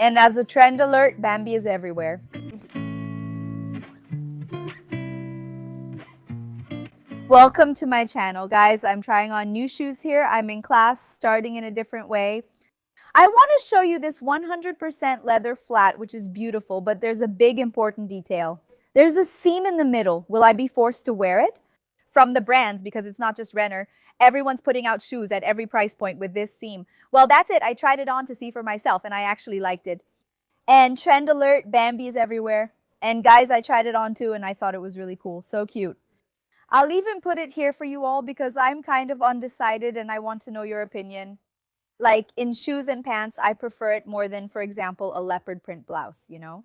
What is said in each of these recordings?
And as a trend alert, Bambi is everywhere. Welcome to my channel, guys. I'm trying on new shoes here. I'm in class, starting in a different way. I want to show you this 100% leather flat, which is beautiful, but there's a big important detail. There's a seam in the middle. Will I be forced to wear it? From the brands, because it's not just Renner, everyone's putting out shoes at every price point with this seam. Well, that's it. I tried it on to see for myself, and I actually liked it. And trend alert, Bambi is everywhere. And guys, I tried it on too, and I thought it was really cool. So cute. I'll even put it here for you all because I'm kind of undecided and I want to know your opinion. Like in shoes and pants, I prefer it more than, for example, a leopard print blouse, you know?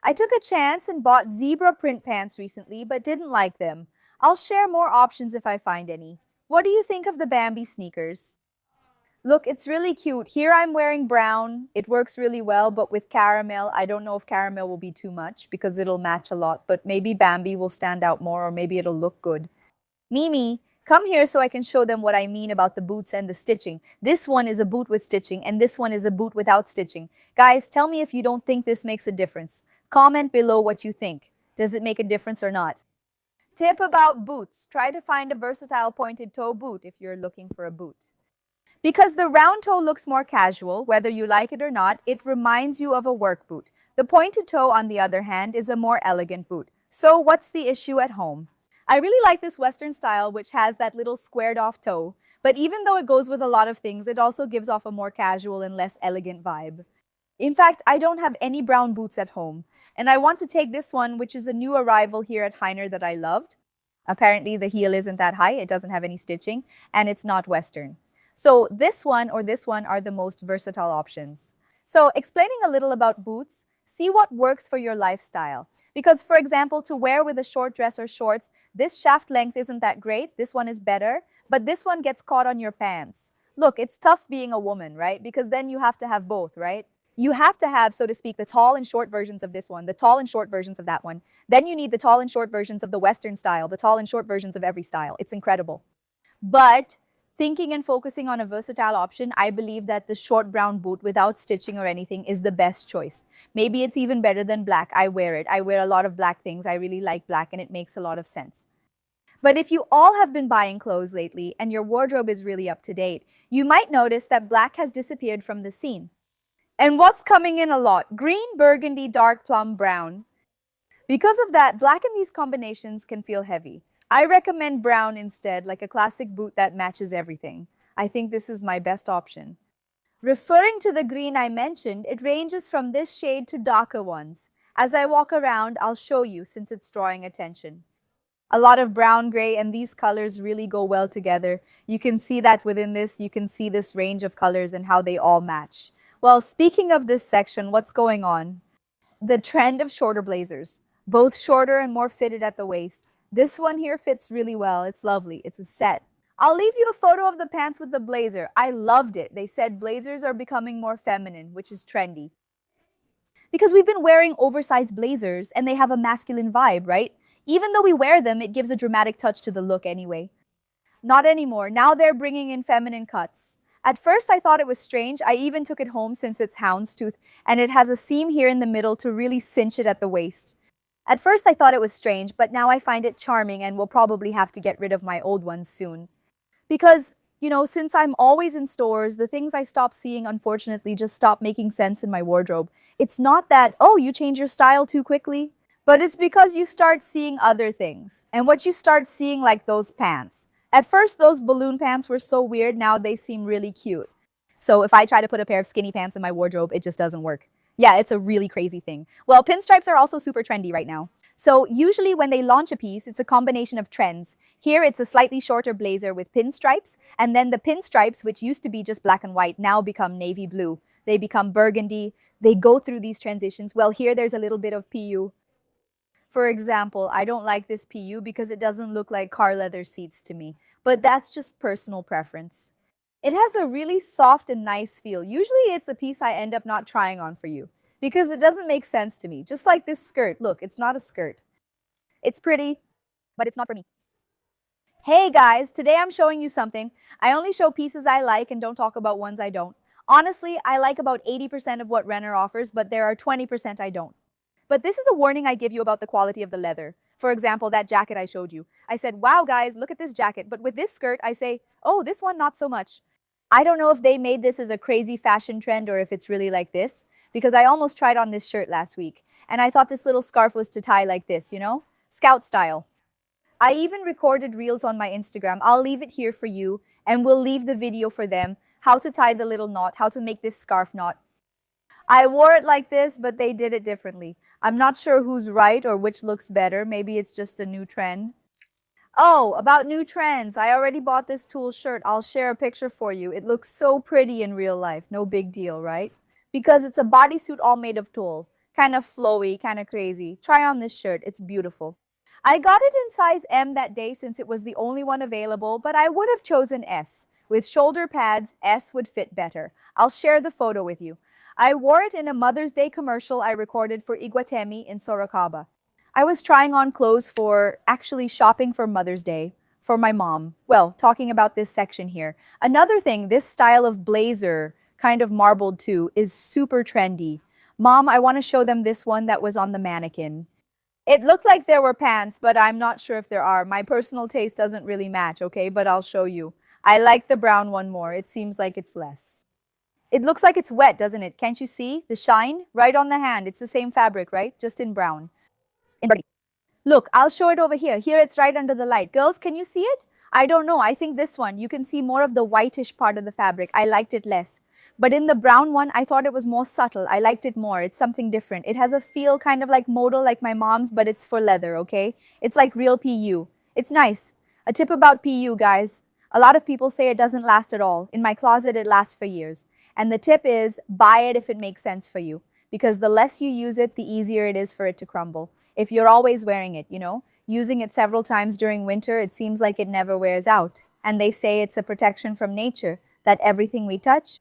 I took a chance and bought zebra print pants recently, but didn't like them. I'll share more options if I find any. What do you think of the Bambi sneakers? Look, it's really cute. Here I'm wearing brown. It works really well, but with caramel, I don't know if caramel will be too much because it'll match a lot, but maybe Bambi will stand out more or maybe it'll look good. Mimi, come here so I can show them what I mean about the boots and the stitching. This one is a boot with stitching and this one is a boot without stitching. Guys, tell me if you don't think this makes a difference. Comment below what you think. Does it make a difference or not? Tip about boots. Try to find a versatile pointed toe boot if you're looking for a boot. Because the round toe looks more casual, whether you like it or not, it reminds you of a work boot. The pointed toe, on the other hand, is a more elegant boot. So what's the issue at home? I really like this Western style, which has that little squared off toe. But even though it goes with a lot of things, it also gives off a more casual and less elegant vibe. In fact, I don't have any brown boots at home. And I want to take this one, which is a new arrival here at Renner that I loved. Apparently, the heel isn't that high, it doesn't have any stitching, and it's not Western. So this one or this one are the most versatile options. So explaining a little about boots, see what works for your lifestyle. Because for example, to wear with a short dress or shorts, this shaft length isn't that great, this one is better, but this one gets caught on your pants. Look, it's tough being a woman, right? Because then you have to have both, right? You have to have, so to speak, the tall and short versions of this one, the tall and short versions of that one. Then you need the tall and short versions of the Western style, the tall and short versions of every style. It's incredible. But thinking and focusing on a versatile option, I believe that the short brown boot without stitching or anything is the best choice. Maybe it's even better than black. I wear it. I wear a lot of black things. I really like black and it makes a lot of sense. But if you all have been buying clothes lately and your wardrobe is really up to date, you might notice that black has disappeared from the scene. And what's coming in a lot? Green, burgundy, dark plum, brown. Because of that, black in these combinations can feel heavy. I recommend brown instead, like a classic boot that matches everything. I think this is my best option. Referring to the green I mentioned, it ranges from this shade to darker ones. As I walk around, I'll show you since it's drawing attention. A lot of brown, gray, and these colors really go well together. You can see that within this, you can see this range of colors and how they all match. Well, speaking of this section, what's going on? The trend of shorter blazers, both shorter and more fitted at the waist. This one here fits really well. It's lovely. It's a set. I'll leave you a photo of the pants with the blazer. I loved it. They said blazers are becoming more feminine, which is trendy. Because we've been wearing oversized blazers and they have a masculine vibe, right? Even though we wear them, it gives a dramatic touch to the look anyway. Not anymore. Now they're bringing in feminine cuts. At first, I thought it was strange. I even took it home since it's houndstooth and it has a seam here in the middle to really cinch it at the waist. At first, I thought it was strange, but now I find it charming and will probably have to get rid of my old ones soon. Because, you know, since I'm always in stores, the things I stop seeing, unfortunately, just stop making sense in my wardrobe. It's not that, oh, you change your style too quickly, but it's because you start seeing other things. And what you start seeing, like those pants. At first, those balloon pants were so weird, now they seem really cute. So if I try to put a pair of skinny pants in my wardrobe, it just doesn't work. Yeah, it's a really crazy thing. Well, pinstripes are also super trendy right now. So usually when they launch a piece, it's a combination of trends. Here it's a slightly shorter blazer with pinstripes, and then the pinstripes, which used to be just black and white, now become navy blue. They become burgundy. They go through these transitions. Well, here there's a little bit of PU. For example, I don't like this PU because it doesn't look like car leather seats to me, but that's just personal preference. It has a really soft and nice feel. Usually it's a piece I end up not trying on for you because it doesn't make sense to me. Just like this skirt. Look, it's not a skirt. It's pretty, but it's not for me. Hey guys, today I'm showing you something. I only show pieces I like and don't talk about ones I don't. Honestly, I like about 80% of what Renner offers, but there are 20% I don't. But this is a warning I give you about the quality of the leather. For example, that jacket I showed you. I said, wow, guys, look at this jacket. But with this skirt, I say, oh, this one, not so much. I don't know if they made this as a crazy fashion trend or if it's really like this, because I almost tried on this shirt last week. And I thought this little scarf was to tie like this, you know? Scout style. I even recorded reels on my Instagram. I'll leave it here for you, and we'll leave the video for them. How to tie the little knot, how to make this scarf knot. I wore it like this, but they did it differently. I'm not sure who's right or which looks better. Maybe it's just a new trend. Oh, about new trends. I already bought this tulle shirt. I'll share a picture for you. It looks so pretty in real life. No big deal, right? Because it's a bodysuit all made of tulle. Kind of flowy, kind of crazy. Try on this shirt. It's beautiful. I got it in size M that day since it was the only one available, but I would have chosen S. With shoulder pads, S would fit better. I'll share the photo with you. I wore it in a Mother's Day commercial I recorded for Iguatemi in Sorocaba. I was trying on clothes for actually shopping for Mother's Day for my mom. Well, talking about this section here. Another thing, this style of blazer, kind of marbled too, is super trendy. Mom, I want to show them this one that was on the mannequin. It looked like there were pants, but I'm not sure if there are. My personal taste doesn't really match, okay? But I'll show you. I like the brown one more. It seems like it's less. It looks like it's wet, doesn't it? Can't you see the shine? Right on the hand. It's the same fabric, right? Just in brown. In burgundy. Look, I'll show it over here. Here it's right under the light. Girls, can you see it? I don't know. I think this one. You can see more of the whitish part of the fabric. I liked it less. But in the brown one, I thought it was more subtle. I liked it more. It's something different. It has a feel kind of like modal, like my mom's, but it's for leather, okay? It's like real PU. It's nice. A tip about PU, guys. A lot of people say it doesn't last at all. In my closet, it lasts for years. And the tip is, buy it if it makes sense for you. Because the less you use it, the easier it is for it to crumble. If you're always wearing it, you know, using it several times during winter, it seems like it never wears out. And they say it's a protection from nature, that everything we touch,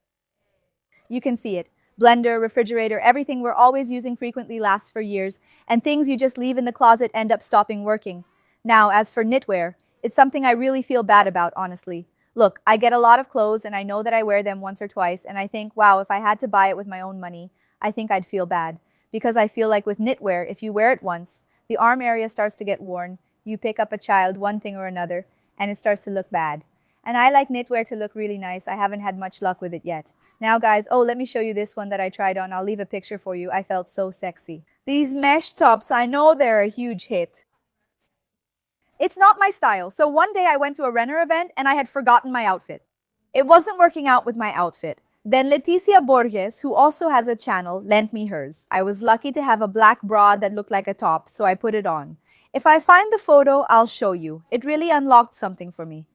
you can see it. Blender, refrigerator, everything we're always using frequently lasts for years, and things you just leave in the closet end up stopping working. Now, as for knitwear, it's something I really feel bad about, honestly. Look, I get a lot of clothes and I know that I wear them once or twice, and I think, wow, if I had to buy it with my own money, I think I'd feel bad. Because I feel like with knitwear, if you wear it once, the arm area starts to get worn, you pick up a child, one thing or another, and it starts to look bad. And I like knitwear to look really nice. I haven't had much luck with it yet. Now guys, oh, let me show you this one that I tried on. I'll leave a picture for you. I felt so sexy. These mesh tops, I know they're a huge hit. It's not my style. So one day I went to a Renner event and I had forgotten my outfit. It wasn't working out with my outfit. Then Leticia Borges, who also has a channel, lent me hers. I was lucky to have a black bra that looked like a top, so I put it on. If I find the photo, I'll show you. It really unlocked something for me.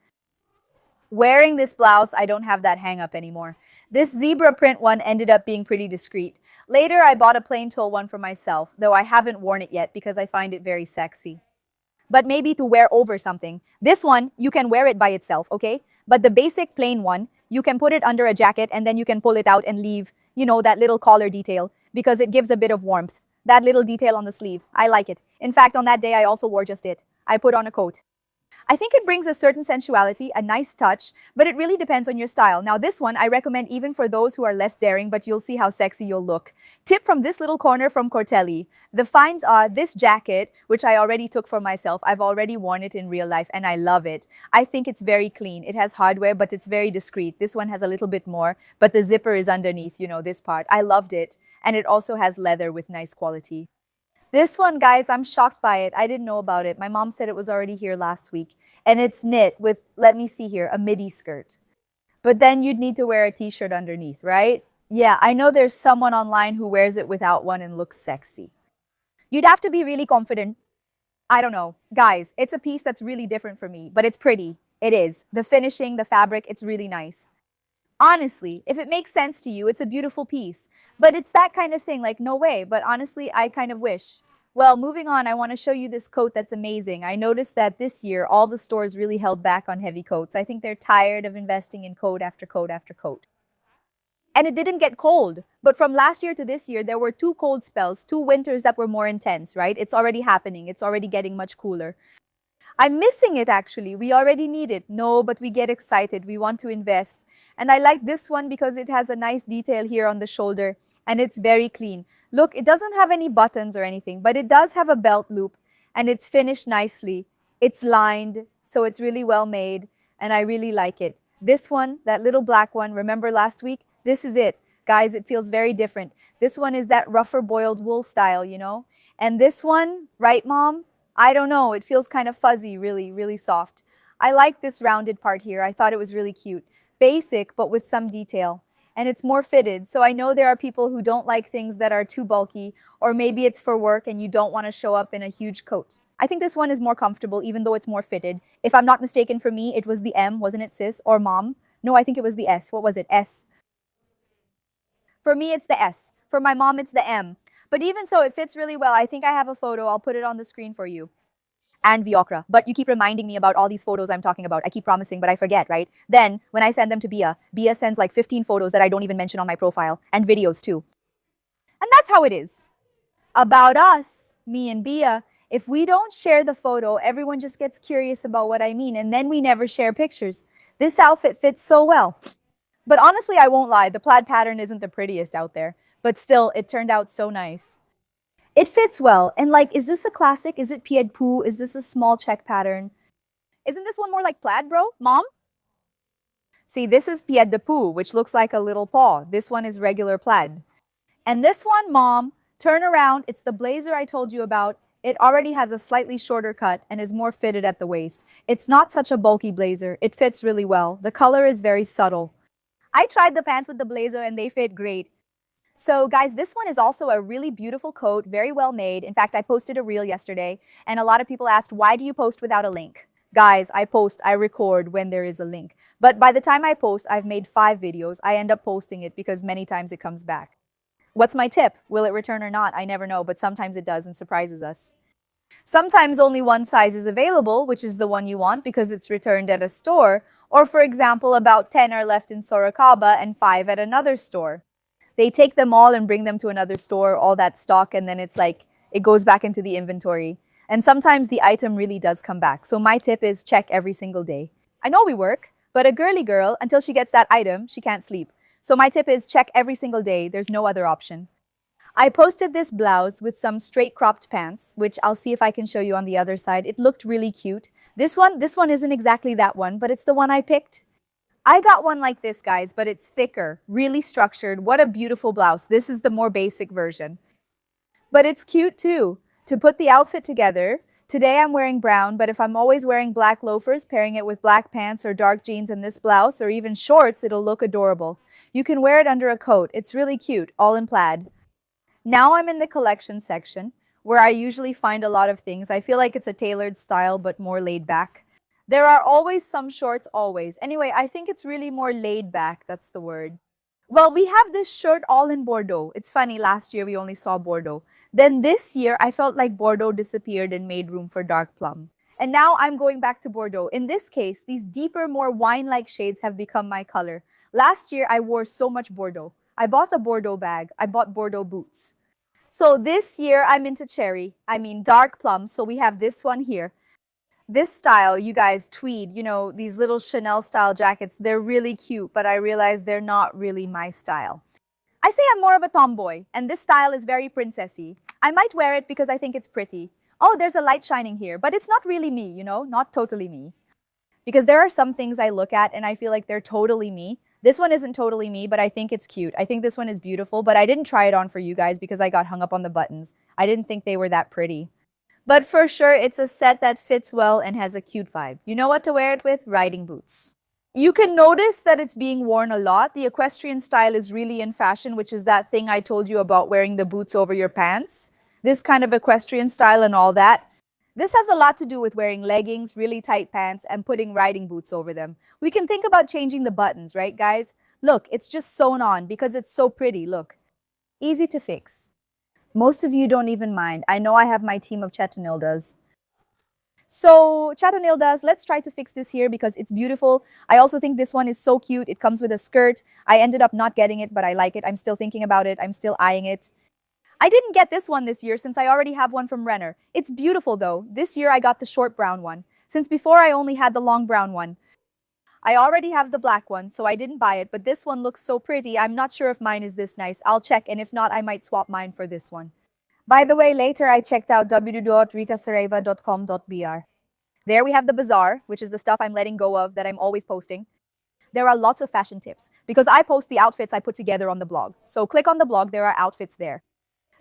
Wearing this blouse, I don't have that hang up anymore. This zebra print one ended up being pretty discreet. Later, I bought a plain tulle one for myself, though I haven't worn it yet because I find it very sexy. But maybe to wear over something. This one, you can wear it by itself, okay? But the basic plain one, you can put it under a jacket and then you can pull it out and leave, you know, that little collar detail because it gives a bit of warmth. That little detail on the sleeve, I like it. In fact, on that day, I also wore just it. I put on a coat. I think it brings a certain sensuality, a nice touch, but it really depends on your style. Now this one, I recommend even for those who are less daring, but you'll see how sexy you'll look. Tip from this little corner from Cortelli. The finds are this jacket, which I already took for myself. I've already worn it in real life and I love it. I think it's very clean. It has hardware, but it's very discreet. This one has a little bit more, but the zipper is underneath, you know, this part. I loved it. And it also has leather with nice quality. This one, guys, I'm shocked by it. I didn't know about it. My mom said it was already here last week. And it's knit with, let me see here, a midi skirt. But then you'd need to wear a t-shirt underneath, right? Yeah, I know there's someone online who wears it without one and looks sexy. You'd have to be really confident. I don't know. Guys, it's a piece that's really different for me, but it's pretty. It is. The finishing, the fabric, it's really nice. Honestly, if it makes sense to you, it's a beautiful piece. But it's that kind of thing, like no way, but honestly, I kind of wish. Well, moving on, I want to show you this coat that's amazing. I noticed that this year, all the stores really held back on heavy coats. I think they're tired of investing in coat after coat after coat. And it didn't get cold. But from last year to this year, there were two cold spells, two winters that were more intense, right? It's already happening. It's already getting much cooler. I'm missing it actually. We already need it. No, but we get excited. We want to invest. And I like this one because it has a nice detail here on the shoulder and it's very clean. Look, it doesn't have any buttons or anything, but it does have a belt loop and it's finished nicely. It's lined, so it's really well made and I really like it. This one, that little black one, remember last week? This is it. Guys, it feels very different. This one is that rougher boiled wool style, you know? And this one, right, Mom? I don't know. It feels kind of fuzzy, really, really soft. I like this rounded part here. I thought it was really cute. Basic, but with some detail. And it's more fitted. So I know there are people who don't like things that are too bulky, or maybe it's for work and you don't want to show up in a huge coat. I think this one is more comfortable, even though it's more fitted. If I'm not mistaken, for me, it was the M, wasn't it, sis? Or Mom? No, I think it was the S. What was it? S. For me, it's the S. For my mom, it's the M. But even so, it fits really well. I think I have a photo. I'll put it on the screen for you. And Viocra. But you keep reminding me about all these photos I'm talking about. I keep promising, but I forget, right? Then, when I send them to Bia sends like 15 photos that I don't even mention on my profile. And videos too. And that's how it is. About us, me and Bia, if we don't share the photo, everyone just gets curious about what I mean. And then we never share pictures. This outfit fits so well. But honestly, I won't lie. The plaid pattern isn't the prettiest out there. But still, it turned out so nice. It fits well. And like, is this a classic? Is it pied pou? Is this a small check pattern? Isn't this one more like plaid, bro? Mom? See, this is pied de pou, which looks like a little paw. This one is regular plaid. And this one, Mom, turn around. It's the blazer I told you about. It already has a slightly shorter cut and is more fitted at the waist. It's not such a bulky blazer. It fits really well. The color is very subtle. I tried the pants with the blazer and they fit great. So guys, this one is also a really beautiful coat, very well made. In fact, I posted a reel yesterday and a lot of people asked, why do you post without a link? Guys, I record when there is a link. But by the time I post, I've made 5 videos. I end up posting it because many times it comes back. What's my tip? Will it return or not? I never know, but sometimes it does and surprises us. Sometimes only one size is available, which is the one you want because it's returned at a store. Or for example, about 10 are left in Sorocaba and 5 at another store. They take them all and bring them to another store, all that stock, and then it's like, it goes back into the inventory. And sometimes the item really does come back. So my tip is check every single day. I know we work, but a girly girl, until she gets that item, she can't sleep. So my tip is check every single day. There's no other option. I posted this blouse with some straight cropped pants, which I'll see if I can show you on the other side. It looked really cute. This one isn't exactly that one, but it's the one I picked. I got one like this, guys, but it's thicker, really structured. What a beautiful blouse. This is the more basic version. But it's cute too. To put the outfit together, today I'm wearing brown, but if I'm always wearing black loafers, pairing it with black pants or dark jeans and this blouse, or even shorts, it'll look adorable. You can wear it under a coat. It's really cute, all in plaid. Now I'm in the collection section, where I usually find a lot of things. I feel like it's a tailored style, but more laid back. There are always some shorts, always. Anyway, I think it's really more laid back, that's the word. Well, we have this shirt all in Bordeaux. It's funny, last year we only saw Bordeaux. Then this year, I felt like Bordeaux disappeared and made room for dark plum. And now I'm going back to Bordeaux. In this case, these deeper, more wine-like shades have become my color. Last year, I wore so much Bordeaux. I bought a Bordeaux bag. I bought Bordeaux boots. So this year, I'm into cherry. I mean, dark plum. So we have this one here. This style, you guys, tweed, you know, these little Chanel style jackets, they're really cute, but I realize they're not really my style. I say I'm more of a tomboy, and this style is very princessy. I might wear it because I think it's pretty. Oh, there's a light shining here, but it's not really me, you know, not totally me. Because there are some things I look at and I feel like they're totally me. This one isn't totally me, but I think it's cute. I think this one is beautiful, but I didn't try it on for you guys because I got hung up on the buttons. I didn't think they were that pretty. But for sure, it's a set that fits well and has a cute vibe. You know what to wear it with? Riding boots. You can notice that it's being worn a lot. The equestrian style is really in fashion, which is that thing I told you about wearing the boots over your pants. This kind of equestrian style and all that. This has a lot to do with wearing leggings, really tight pants, and putting riding boots over them. We can think about changing the buttons, right, guys? Look, it's just sewn on because it's so pretty, look. Easy to fix. Most of you don't even mind. I know I have my team of chatonildas. So, chatonildas, let's try to fix this here because it's beautiful. I also think this one is so cute. It comes with a skirt. I ended up not getting it, but I like it. I'm still thinking about it. I'm still eyeing it. I didn't get this one this year since I already have one from Renner. It's beautiful though. This year I got the short brown one. since before I only had the long brown one. I already have the black one, so I didn't buy it, but this one looks so pretty. I'm not sure if mine is this nice. I'll check, and if not, I might swap mine for this one. By the way, later I checked out www.ritasareva.com.br. There we have the bazaar, which is the stuff I'm letting go of that I'm always posting. There are lots of fashion tips because I post the outfits I put together on the blog. So click on the blog, there are outfits there.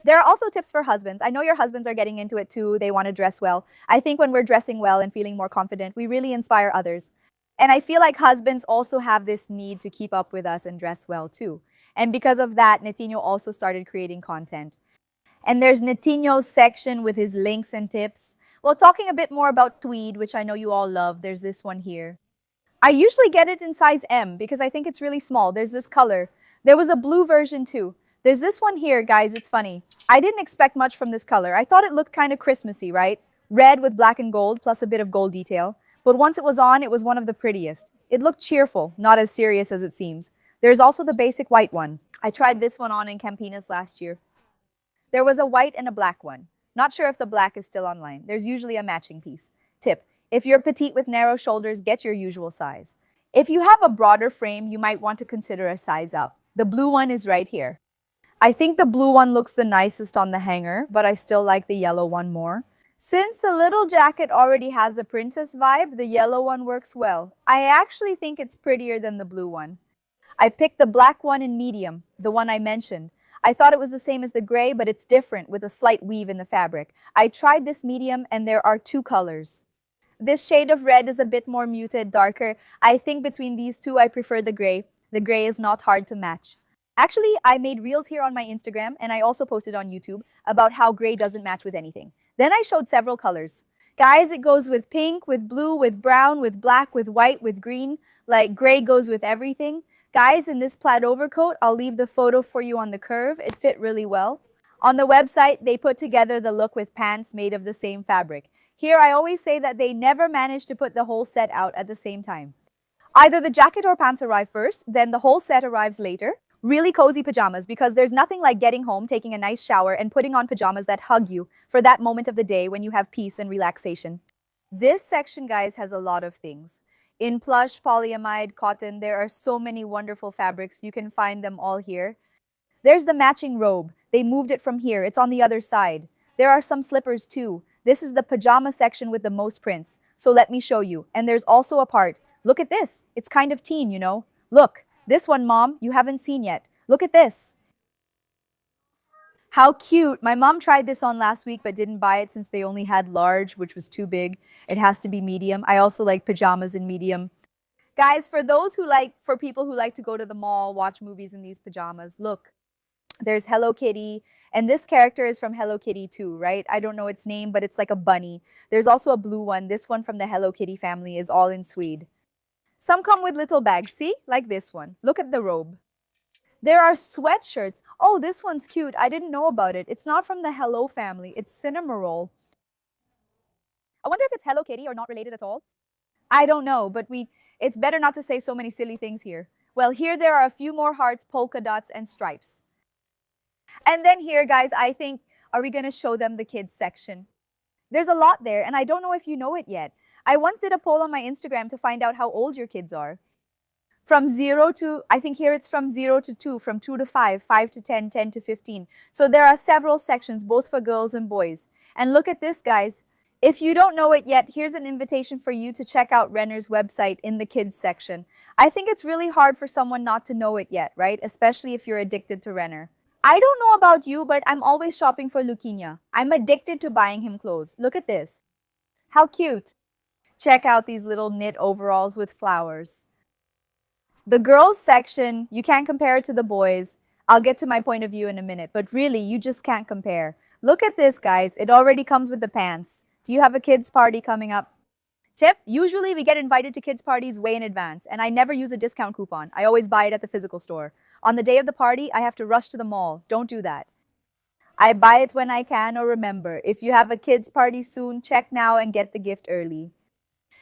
There are also tips for husbands. I know your husbands are getting into it too. They want to dress well. I think when we're dressing well and feeling more confident, we really inspire others. And I feel like husbands also have this need to keep up with us and dress well too. And because of that, Netino also started creating content. And there's Netino's section with his links and tips. Well, talking a bit more about Tweed, which I know you all love, there's this one here. I usually get it in size M because I think it's really small. There's this color. There was a blue version too. There's this one here, guys. It's funny. I didn't expect much from this color. I thought it looked kind of Christmassy, right? Red with black and gold plus a bit of gold detail. But once it was on, it was one of the prettiest. It looked cheerful, not as serious as it seems. There's also the basic white one. I tried this one on in Campinas last year. There was a white and a black one. Not sure if the black is still online. There's usually a matching piece. Tip: if you're petite with narrow shoulders, get your usual size. If you have a broader frame, you might want to consider a size up. The blue one is right here. I think the blue one looks the nicest on the hanger, but I still like the yellow one more. Since the little jacket already has a princess vibe, the yellow one works well. I actually think it's prettier than the blue one. I picked the black one in medium, the one I mentioned. I thought it was the same as the gray, but it's different with a slight weave in the fabric. I tried this medium and there are two colors. This shade of red is a bit more muted, darker. I think between these two, I prefer the gray. The gray is not hard to match. Actually, I made reels here on my Instagram and I also posted on YouTube about how gray doesn't match with anything. Then I showed several colors. Guys, it goes with pink, with blue, with brown, with black, with white, with green. Like gray goes with everything. Guys, in this plaid overcoat, I'll leave the photo for you on the curve. It fit really well. On the website, they put together the look with pants made of the same fabric. Here, I always say that they never manage to put the whole set out at the same time. Either the jacket or pants arrive first, then the whole set arrives later. Really cozy pajamas because there's nothing like getting home, taking a nice shower, and putting on pajamas that hug you for that moment of the day when you have peace and relaxation. This section, guys, has a lot of things. In plush, polyamide, cotton, there are so many wonderful fabrics. You can find them all here. There's the matching robe. They moved it from here. It's on the other side. There are some slippers too. This is the pajama section with the most prints. So let me show you. And there's also a part. Look at this. It's kind of teen, you know. Look. This one, Mom, you haven't seen yet. Look at this. How cute. My mom tried this on last week but didn't buy it since they only had large, which was too big. It has to be medium. I also like pajamas in medium. Guys, for people who like to go to the mall, watch movies in these pajamas, look. There's Hello Kitty, and this character is from Hello Kitty too, right? I don't know its name, but it's like a bunny. There's also a blue one. This one from the Hello Kitty family is all in Swede. Some come with little bags, see? Like this one. Look at the robe. There are sweatshirts. Oh, this one's cute. I didn't know about it. It's not from the Hello family. It's Cinnamoroll. I wonder if it's Hello Kitty or not related at all. I don't know, but it's better not to say so many silly things here. Well, here there are a few more hearts, polka dots, and stripes. And then here, guys, are we going to show them the kids section? There's a lot there, and I don't know if you know it yet. I once did a poll on my Instagram to find out how old your kids are. From 0 to, I think here it's from 0 to 2, from 2 to 5, 5 to 10, 10 to 15. So there are several sections, both for girls and boys. And look at this, guys. If you don't know it yet, here's an invitation for you to check out Renner's website in the kids section. I think it's really hard for someone not to know it yet, right? Especially if you're addicted to Renner. I don't know about you, but I'm always shopping for Luquinha. I'm addicted to buying him clothes. Look at this. How cute. Check out these little knit overalls with flowers. The girls section, you can't compare it to the boys. I'll get to my point of view in a minute, but really, you just can't compare. Look at this, guys. It already comes with the pants. Do you have a kids' party coming up? Tip, usually we get invited to kids' parties way in advance, and I never use a discount coupon. I always buy it at the physical store. On the day of the party, I have to rush to the mall. Don't do that. I buy it when I can or remember. If you have a kids' party soon, check now and get the gift early.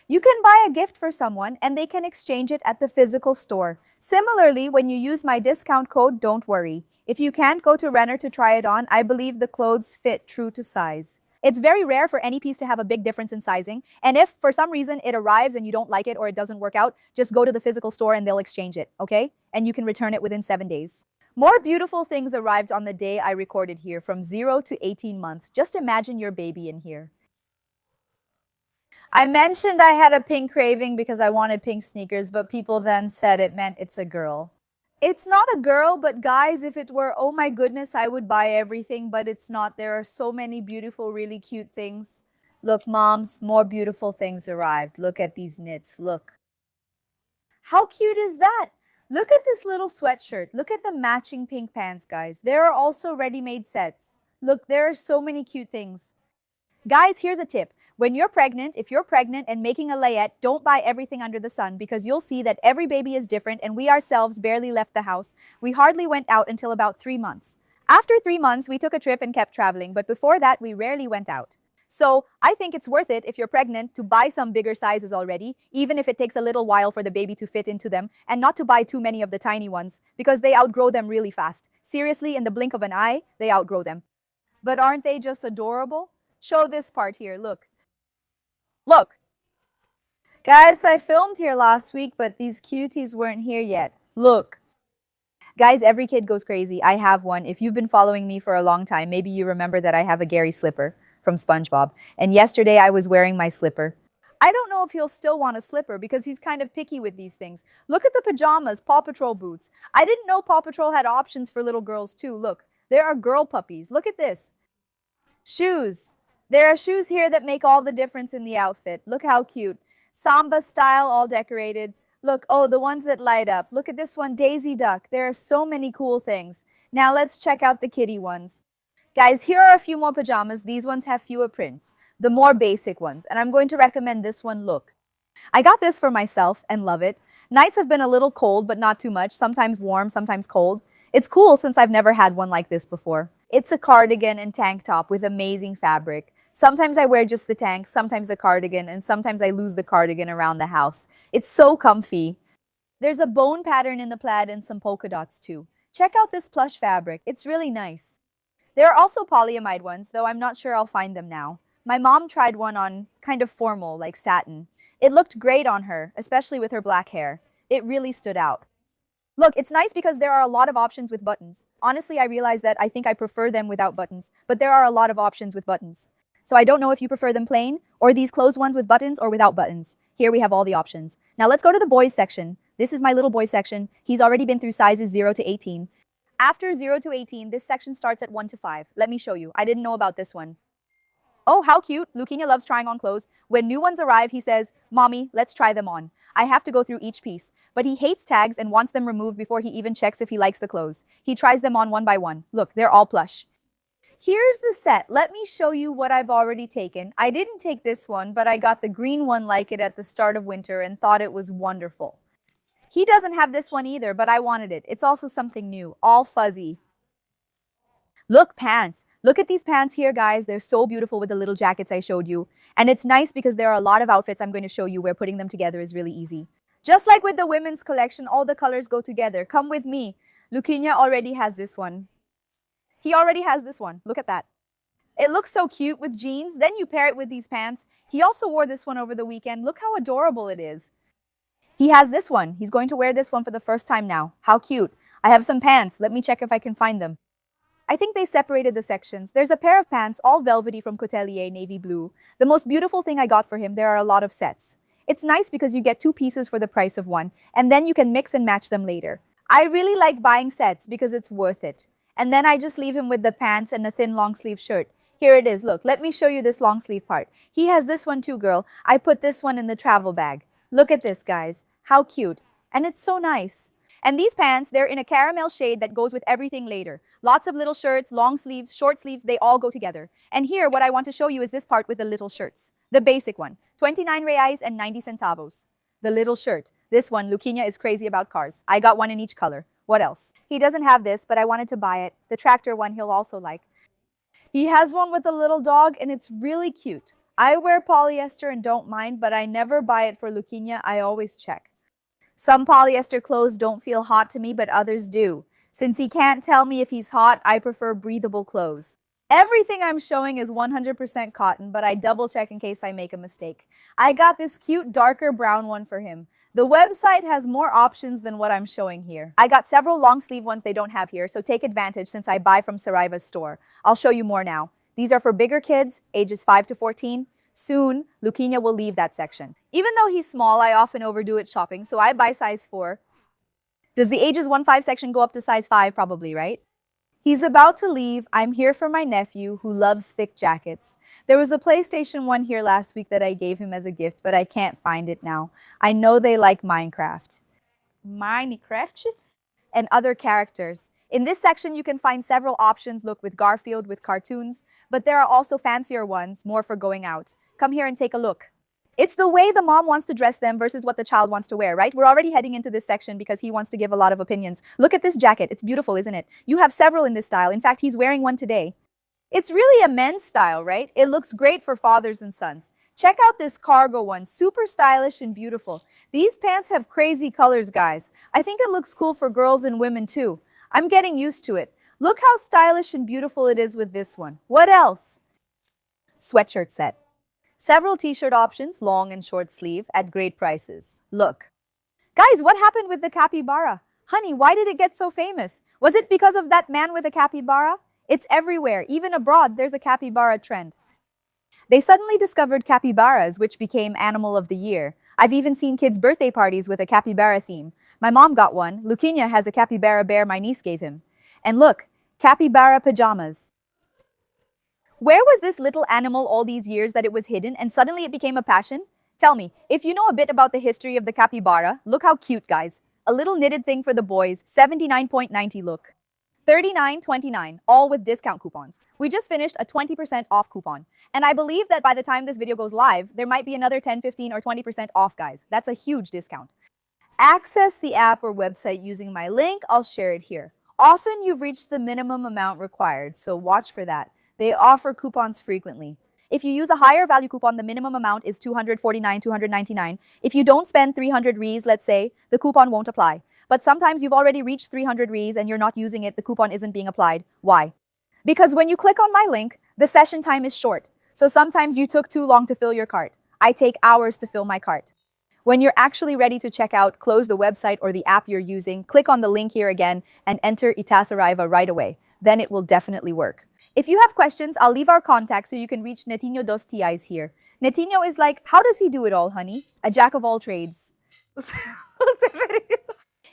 You can buy a gift for someone and they can exchange it at the physical store. Similarly, when you use my discount code, don't worry. If you can't go to Renner to try it on, I believe the clothes fit true to size. It's very rare for any piece to have a big difference in sizing. And if for some reason it arrives and you don't like it or it doesn't work out, just go to the physical store and they'll exchange it, okay? And you can return it within 7 days. More beautiful things arrived on the day I recorded here, from 0 to 18 months. Just imagine your baby in here. I mentioned I had a pink craving because I wanted pink sneakers, but people then said it meant it's a girl. It's not a girl, but guys, if it were, oh my goodness, I would buy everything, but it's not. There are so many beautiful, really cute things. Look, moms, more beautiful things arrived. Look at these knits. Look. How cute is that? Look at this little sweatshirt. Look at the matching pink pants, guys. There are also ready-made sets. Look, there are so many cute things. Guys, here's a tip. When you're pregnant, if you're pregnant and making a layette, don't buy everything under the sun because you'll see that every baby is different and we ourselves barely left the house. We hardly went out until about 3 months. After 3 months, we took a trip and kept traveling, but before that, we rarely went out. So I think it's worth it if you're pregnant to buy some bigger sizes already, even if it takes a little while for the baby to fit into them, and not to buy too many of the tiny ones because they outgrow them really fast. Seriously, in the blink of an eye, they outgrow them. But aren't they just adorable? Show this part here, look. Look! Guys, I filmed here last week, but these cuties weren't here yet. Look! Guys, every kid goes crazy. I have one. If you've been following me for a long time, maybe you remember that I have a Gary slipper from SpongeBob. And yesterday I was wearing my slipper. I don't know if he'll still want a slipper because he's kind of picky with these things. Look at the pajamas, Paw Patrol boots. I didn't know Paw Patrol had options for little girls too. Look, there are girl puppies. Look at this. Shoes. There are shoes here that make all the difference in the outfit. Look how cute. Samba style, all decorated. Look, oh, the ones that light up. Look at this one, Daisy Duck. There are so many cool things. Now let's check out the kitty ones. Guys, here are a few more pajamas. These ones have fewer prints, the more basic ones. And I'm going to recommend this one, look. I got this for myself and love it. Nights have been a little cold, but not too much. Sometimes warm, sometimes cold. It's cool since I've never had one like this before. It's a cardigan and tank top with amazing fabric. Sometimes I wear just the tank, sometimes the cardigan, and sometimes I lose the cardigan around the house. It's so comfy. There's a bone pattern in the plaid and some polka dots too. Check out this plush fabric. It's really nice. There are also polyamide ones, though I'm not sure I'll find them now. My mom tried one on, kind of formal, like satin. It looked great on her, especially with her black hair. It really stood out. Look, it's nice because there are a lot of options with buttons. Honestly, I realize that I think I prefer them without buttons, but there are a lot of options with buttons. So I don't know if you prefer them plain, or these closed ones with buttons, or without buttons. Here we have all the options. Now let's go to the boys section. This is my little boy section. He's already been through sizes 0 to 18. After 0 to 18, this section starts at 1 to 5. Let me show you. I didn't know about this one. Oh, how cute. Luquinha loves trying on clothes. When new ones arrive, he says, "Mommy, let's try them on." I have to go through each piece. But he hates tags and wants them removed before he even checks if he likes the clothes. He tries them on one by one. Look, they're all plush. Here's the set. Let me show you what I've already taken. I didn't take this one, but I got the green one like it at the start of winter and thought it was wonderful. He doesn't have this one either, but I wanted it. It's also something new, all fuzzy. Look, pants. Look at these pants here, guys. They're so beautiful with the little jackets I showed you. And it's nice because there are a lot of outfits I'm going to show you where putting them together is really easy. Just like with the women's collection, all the colors go together. Come with me. Luquinha already has this one. He already has this one. Look at that. It looks so cute with jeans. Then you pair it with these pants. He also wore this one over the weekend. Look how adorable it is. He has this one. He's going to wear this one for the first time now. How cute. I have some pants. Let me check if I can find them. I think they separated the sections. There's a pair of pants, all velvety from Coutelier, navy blue. The most beautiful thing I got for him, there are a lot of sets. It's nice because you get 2 pieces for the price of one, and then you can mix and match them later. I really like buying sets because it's worth it. And then I just leave him with the pants and a thin long sleeve shirt. Here it is. Look, let me show you this long sleeve part. He has this one too, girl. I put this one in the travel bag. Look at this, guys. How cute. And it's so nice. And these pants, they're in a caramel shade that goes with everything later. Lots of little shirts, long sleeves, short sleeves, they all go together. And here, what I want to show you is this part with the little shirts. The basic one, 29 reais and 90 centavos. The little shirt. This one, Luquinha is crazy about cars. I got one in each color. What else? He doesn't have this, but I wanted to buy it. The tractor one he'll also like. He has one with a little dog, and it's really cute. I wear polyester and don't mind, but I never buy it for Luquinha. I always check. Some polyester clothes don't feel hot to me, but others do. Since he can't tell me if he's hot, I prefer breathable clothes. Everything I'm showing is 100% cotton, but I double check in case I make a mistake. I got this cute darker brown one for him. The website has more options than what I'm showing here. I got several long sleeve ones they don't have here, so take advantage since I buy from Saraiva's store. I'll show you more now. These are for bigger kids, ages 5 to 14. Soon, Luquinha will leave that section. Even though he's small, I often overdo it shopping, so I buy size 4. Does the ages 1-5 section go up to size 5? Probably, right? He's about to leave. I'm here for my nephew who loves thick jackets. There was a PlayStation 1 here last week that I gave him as a gift, but I can't find it now. I know they like Minecraft. Minecraft? And other characters. In this section, you can find several options, look with Garfield, with cartoons, but there are also fancier ones, more for going out. Come here and take a look. It's the way the mom wants to dress them versus what the child wants to wear, right? We're already heading into this section because he wants to give a lot of opinions. Look at this jacket. It's beautiful, isn't it? You have several in this style. In fact, he's wearing one today. It's really a men's style, right? It looks great for fathers and sons. Check out this cargo one. Super stylish and beautiful. These pants have crazy colors, guys. I think it looks cool for girls and women too. I'm getting used to it. Look how stylish and beautiful it is with this one. What else? Sweatshirt set. Several t-shirt options, long and short sleeve, at great prices. Look. Guys, what happened with the capybara? Honey, why did it get so famous? Was it because of that man with a capybara? It's everywhere. Even abroad, there's a capybara trend. They suddenly discovered capybaras, which became Animal of the Year. I've even seen kids' birthday parties with a capybara theme. My mom got one. Luquinha has a capybara bear my niece gave him. And look, capybara pajamas. Where was this little animal all these years that it was hidden and suddenly it became a passion? Tell me, if you know a bit about the history of the capybara, look how cute, guys. A little knitted thing for the boys, 79.90 look. 39.29, all with discount coupons. We just finished a 20% off coupon. And I believe that by the time this video goes live, there might be another 10, 15, or 20% off, guys. That's a huge discount. Access the app or website using my link. I'll share it here. Often you've reached the minimum amount required, so watch for that. They offer coupons frequently. If you use a higher value coupon, the minimum amount is $249, If you don't spend 300 Rs, let's say, the coupon won't apply. But sometimes you've already reached 300 Rs and you're not using it, the coupon isn't being applied. Why? Because when you click on my link, the session time is short. So sometimes you took too long to fill your cart. I take hours to fill my cart. When you're actually ready to check out, close the website or the app you're using, click on the link here again and enter Itasaraiva right away. Then it will definitely work. If you have questions, I'll leave our contact so you can reach Netinho dos TIs here. Netinho is like, how does he do it all, honey? A jack of all trades.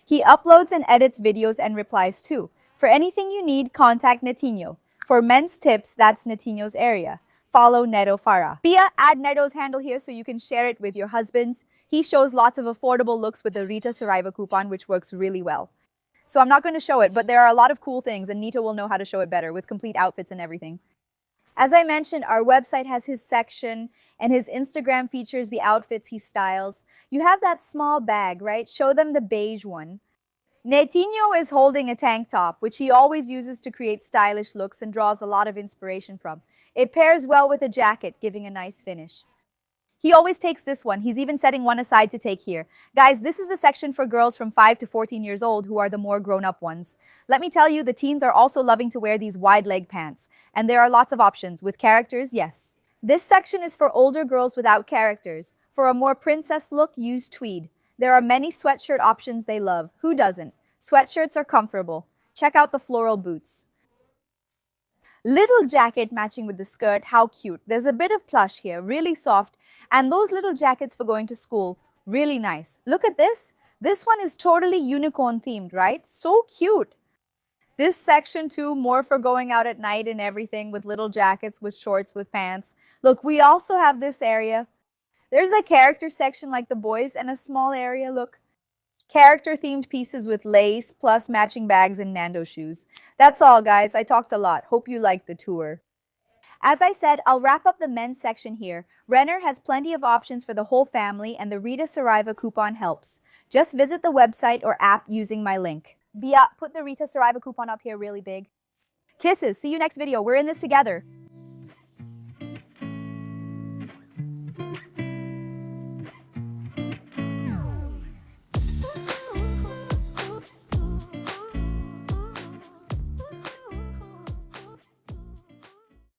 He uploads and edits videos and replies too. For anything you need, contact Netinho. For men's tips, that's Netinho's area. Follow Neto Farah. Pia, add Neto's handle here so you can share it with your husbands. He shows lots of affordable looks with the Rita Saraiva coupon, which works really well. So I'm not going to show it, but there are a lot of cool things and Nito will know how to show it better with complete outfits and everything. As I mentioned, our website has his section and his Instagram features the outfits he styles. You have that small bag, right? Show them the beige one. Netinho is holding a tank top, which he always uses to create stylish looks and draws a lot of inspiration from. It pairs well with a jacket, giving a nice finish. He always takes this one. He's even setting one aside to take here. Guys, this is the section for girls from 5 to 14 years old who are the more grown-up ones. Let me tell you, the teens are also loving to wear these wide leg pants. And there are lots of options. With characters, yes. This section is for older girls without characters. For a more princess look, use tweed. There are many sweatshirt options they love. Who doesn't? Sweatshirts are comfortable. Check out the floral boots. Little jacket matching with the skirt, how cute. There's a bit of plush here, really soft. And those little jackets for going to school, really nice. Look at this. This one is totally unicorn themed, right? So cute. This section too, more for going out at night and everything with little jackets, with shorts, with pants. Look, we also have this area. There's a character section like the boys and a small area, look. Character themed pieces with lace, plus matching bags and Nando shoes. That's all, guys. I talked a lot. Hope you liked the tour. As I said, I'll wrap up the men's section here. Renner has plenty of options for the whole family and the Rita Saraiva coupon helps. Just visit the website or app using my link. Bia, put the Rita Saraiva coupon up here really big. Kisses. See you next video. We're in this together.